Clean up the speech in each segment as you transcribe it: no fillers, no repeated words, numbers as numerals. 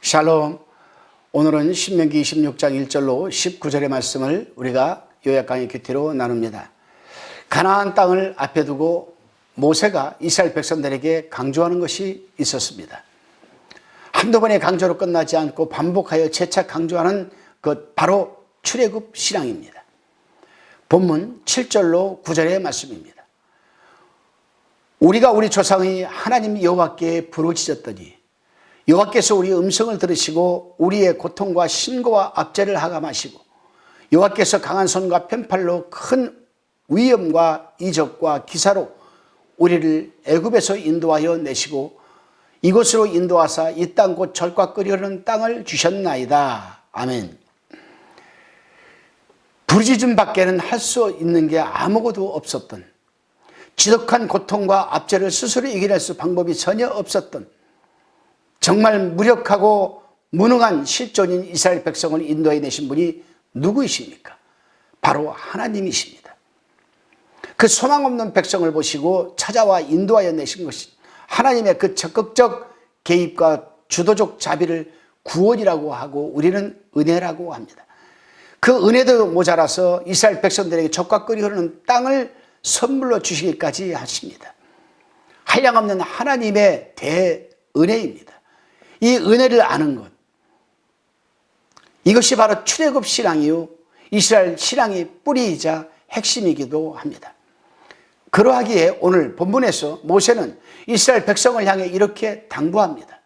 샬롬. 오늘은 신명기 26장 1절로 19절의 말씀을 우리가 요약 강의 큐티로 나눕니다. 가나안 땅을 앞에 두고 모세가 이스라엘 백성들에게 강조하는 것이 있었습니다. 한두 번의 강조로 끝나지 않고 반복하여 재차 강조하는 것, 바로 출애굽 신앙입니다. 본문 7절로 9절의 말씀입니다. 우리가 우리 조상의 하나님 여호와께 부르짖었더니 여호와께서 우리의 음성을 들으시고 우리의 고통과 신고와 압제를 하감하시고 여호와께서 강한 손과 편팔로 큰 위엄과 이적과 기사로 우리를 애굽에서 인도하여 내시고 이곳으로 인도하사 이 땅 곧 절과 끓이 흐르는 땅을 주셨나이다. 아멘. 부르짖음 밖에는 할 수 있는 게 아무것도 없었던, 지독한 고통과 압제를 스스로 이겨낼 수 방법이 전혀 없었던, 정말 무력하고 무능한 실존인 이스라엘 백성을 인도해 내신 분이 누구이십니까? 바로 하나님이십니다. 그 소망 없는 백성을 보시고 찾아와 인도하여 내신 것이 하나님의 그 적극적 개입과 주도적 자비를 구원이라고 하고 우리는 은혜라고 합니다. 그 은혜도 모자라서 이스라엘 백성들에게 젖과 꿀이 흐르는 땅을 선물로 주시기까지 하십니다. 한량없는 하나님의 대은혜입니다. 이 은혜를 아는 것, 이것이 바로 출애굽 신앙이요 이스라엘 신앙의 뿌리이자 핵심이기도 합니다. 그러하기에 오늘 본문에서 모세는 이스라엘 백성을 향해 이렇게 당부합니다.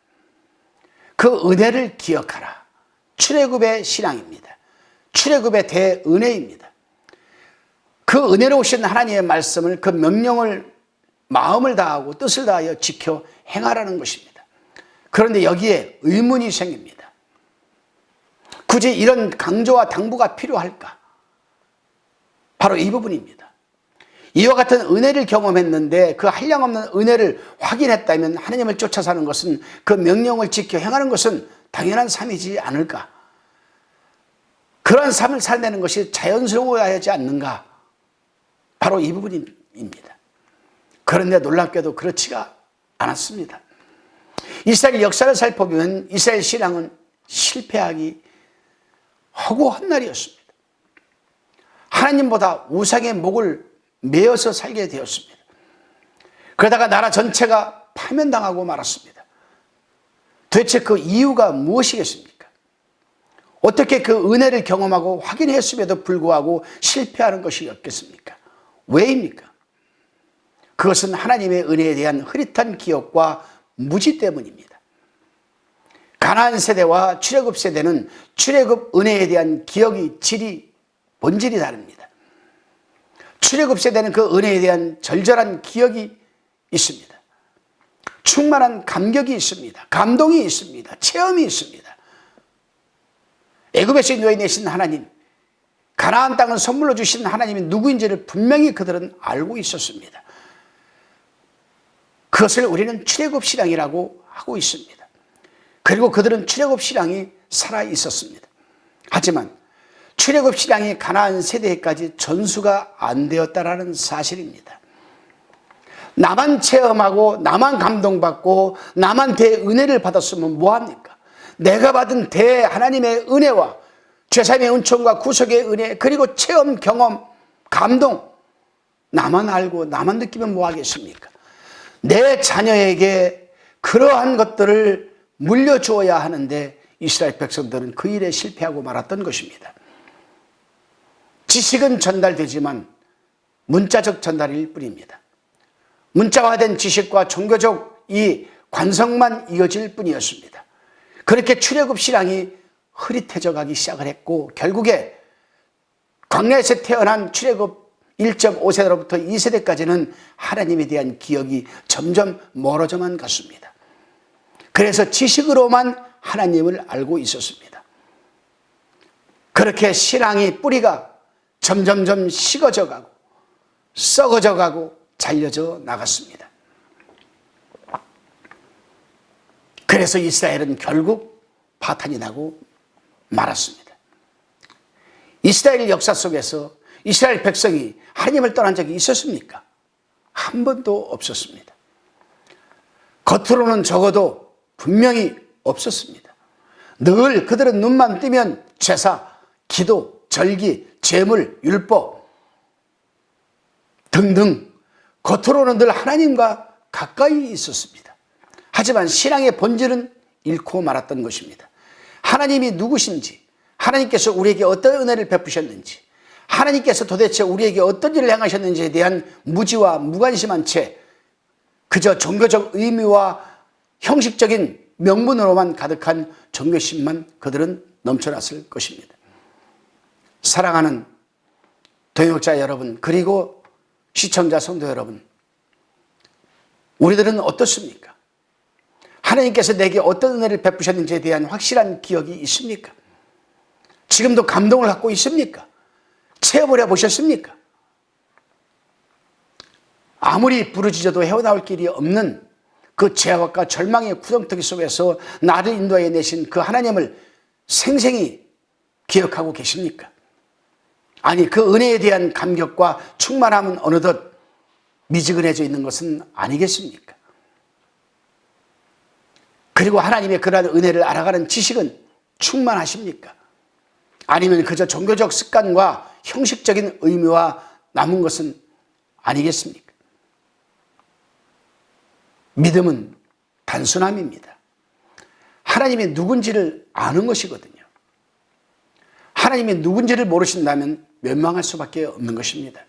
그 은혜를 기억하라. 출애굽의 신앙입니다. 출애굽의 대은혜입니다. 그 은혜로우신 하나님의 말씀을, 그 명령을 마음을 다하고 뜻을 다하여 지켜 행하라는 것입니다. 그런데 여기에 의문이 생깁니다. 굳이 이런 강조와 당부가 필요할까? 바로 이 부분입니다. 이와 같은 은혜를 경험했는데 그 한량없는 은혜를 확인했다면 하나님을 쫓아 사는 것은, 그 명령을 지켜 행하는 것은 당연한 삶이지 않을까? 그러한 삶을 살아내는 것이 자연스러워야 하지 않는가? 바로 이 부분입니다. 그런데 놀랍게도 그렇지가 않았습니다. 이스라엘 역사를 살펴보면 이스라엘 신앙은 실패하기 허구한 날이었습니다. 하나님보다 우상의 목을 메어서 살게 되었습니다. 그러다가 나라 전체가 파면당하고 말았습니다. 도대체 그 이유가 무엇이겠습니까? 어떻게 그 은혜를 경험하고 확인했음에도 불구하고 실패하는 것이었겠습니까? 왜입니까? 그것은 하나님의 은혜에 대한 흐릿한 기억과 무지 때문입니다. 가나안 세대와 출애굽 세대는 출애굽 은혜에 대한 기억이 본질이 다릅니다. 출애굽 세대는 그 은혜에 대한 절절한 기억이 있습니다. 충만한 감격이 있습니다. 감동이 있습니다. 체험이 있습니다. 애굽에서 인도해 내신 하나님, 가나안 땅을 선물로 주신 하나님이 누구인지를 분명히 그들은 알고 있었습니다. 그것을 우리는 출애굽 신앙이라고 하고 있습니다. 그리고 그들은 출애굽 신앙이 살아 있었습니다. 하지만 출애굽 신앙이 가나안 세대까지 전수가 안 되었다라는 사실입니다. 나만 체험하고 나만 감동받고 나만 대은혜를 받았으면 뭐합니까? 내가 받은 하나님의 은혜와 죄사함의 은총과 구속의 은혜, 그리고 체험, 경험, 감동, 나만 알고 나만 느끼면 뭐하겠습니까? 내 자녀에게 그러한 것들을 물려주어야 하는데 이스라엘 백성들은 그 일에 실패하고 말았던 것입니다. 지식은 전달되지만 문자적 전달일 뿐입니다. 문자화된 지식과 종교적 이 관성만 이어질 뿐이었습니다. 그렇게 출애굽 신앙이 흐릿해져 가기 시작을 했고, 결국에 광야에서 태어난 출애굽 1.5세대로부터 2세대까지는 하나님에 대한 기억이 점점 멀어져만 갔습니다. 그래서 지식으로만 하나님을 알고 있었습니다. 그렇게 신앙의 뿌리가 점점점 식어져 가고 썩어져 가고 잘려져 나갔습니다. 그래서 이스라엘은 결국 파탄이 나고 말았습니다. 이스라엘 역사 속에서 이스라엘 백성이 하나님을 떠난 적이 있었습니까? 한 번도 없었습니다. 겉으로는 적어도 분명히 없었습니다. 늘 그들은 눈만 뜨면 제사, 기도, 절기, 제물, 율법 등등 겉으로는 늘 하나님과 가까이 있었습니다. 하지만 신앙의 본질은 잃고 말았던 것입니다. 하나님이 누구신지, 하나님께서 우리에게 어떤 은혜를 베푸셨는지, 하나님께서 도대체 우리에게 어떤 일을 행하셨는지에 대한 무지와 무관심한 채 그저 종교적 의미와 형식적인 명분으로만 가득한 종교심만 그들은 넘쳐났을 것입니다. 사랑하는 동역자 여러분, 그리고 시청자 성도 여러분, 우리들은 어떻습니까? 하나님께서 내게 어떤 은혜를 베푸셨는지에 대한 확실한 기억이 있습니까? 지금도 감동을 갖고 있습니까? 체험을 해보셨습니까? 아무리 부르짖어도 헤어나올 길이 없는 그 죄악과 절망의 구덩텅이 속에서 나를 인도해 내신 그 하나님을 생생히 기억하고 계십니까? 아니, 그 은혜에 대한 감격과 충만함은 어느덧 미지근해져 있는 것은 아니겠습니까? 그리고 하나님의 그러한 은혜를 알아가는 지식은 충만하십니까? 아니면 그저 종교적 습관과 형식적인 의미와 남은 것은 아니겠습니까? 믿음은 단순함입니다. 하나님이 누군지를 아는 것이거든요. 하나님이 누군지를 모르신다면 멸망할 수밖에 없는 것입니다.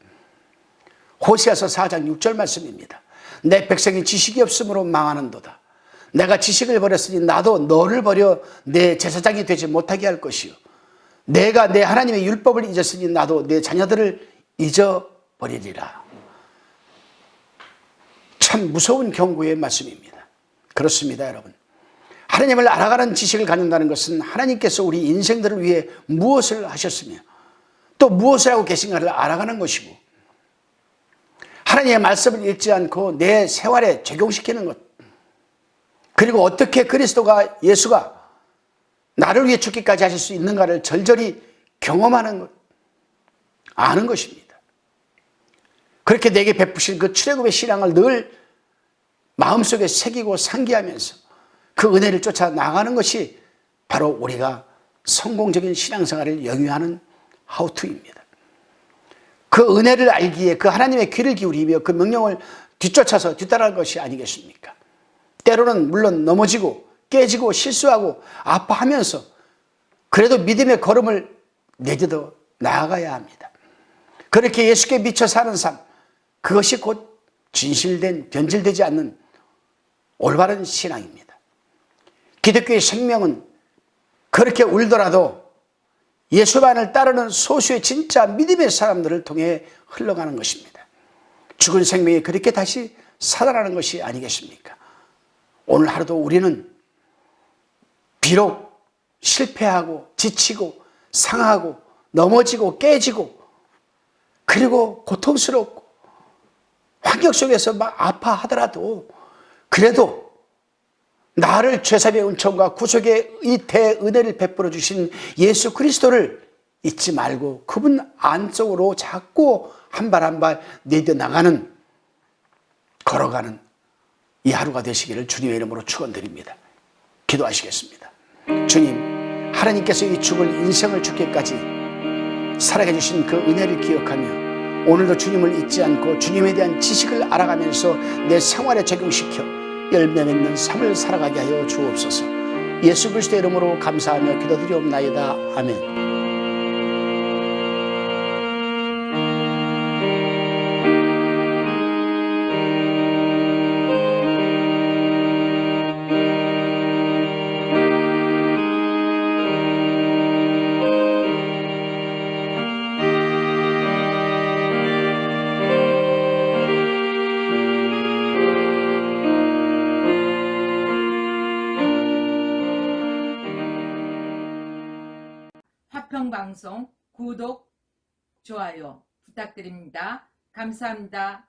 호세아서 4장 6절 말씀입니다. 내 백성이 지식이 없으므로 망하는도다. 내가 지식을 버렸으니 나도 너를 버려 내 제사장이 되지 못하게 할 것이요. 내가 내 하나님의 율법을 잊었으니 나도 내 자녀들을 잊어버리리라. 참 무서운 경고의 말씀입니다. 그렇습니다, 여러분. 하나님을 알아가는 지식을 갖는다는 것은 하나님께서 우리 인생들을 위해 무엇을 하셨으며 또 무엇을 하고 계신가를 알아가는 것이고, 하나님의 말씀을 읽지 않고 내 생활에 적용시키는 것, 그리고 어떻게 그리스도가, 예수가 나를 위해 죽기까지 하실 수 있는가를 절절히 경험하는 것, 아는 것입니다. 그렇게 내게 베푸신 그 출애굽의 신앙을 늘 마음속에 새기고 상기하면서 그 은혜를 쫓아 나가는 것이 바로 우리가 성공적인 신앙생활을 영위하는 하우투입니다. 그 은혜를 알기에 그 하나님의 귀를 기울이며 그 명령을 뒤쫓아서 뒤따라갈 것이 아니겠습니까? 때로는 물론 넘어지고 깨지고 실수하고 아파하면서 그래도 믿음의 걸음을 내딛어 나아가야 합니다. 그렇게 예수께 미쳐 사는 삶, 그것이 곧 진실된, 변질되지 않는 올바른 신앙입니다. 기독교의 생명은 그렇게 울더라도 예수만을 따르는 소수의 진짜 믿음의 사람들을 통해 흘러가는 것입니다. 죽은 생명이 그렇게 다시 살아나는 것이 아니겠습니까? 오늘 하루도 우리는 비록 실패하고 지치고 상하고 넘어지고 깨지고 그리고 고통스럽고 환경 속에서 막 아파하더라도 그래도 나를 죄사의 은총과 구속의 이 대은혜를 베풀어 주신 예수 그리스도를 잊지 말고 그분 안쪽으로 자꾸 한 발 한 발 내뎌 나가는, 걸어가는 이 하루가 되시기를 주님의 이름으로 축원드립니다. 기도하시겠습니다. 주님, 하나님께서 이 죽을 인생을 죽기까지 살아가 주신 그 은혜를 기억하며 오늘도 주님을 잊지 않고 주님에 대한 지식을 알아가면서 내 생활에 적용시켜 열매 맺는 삶을 살아가게 하여 주옵소서. 예수 그리스도의 이름으로 감사하며 기도드리옵나이다. 아멘. 화평방송 구독, 좋아요 부탁드립니다. 감사합니다.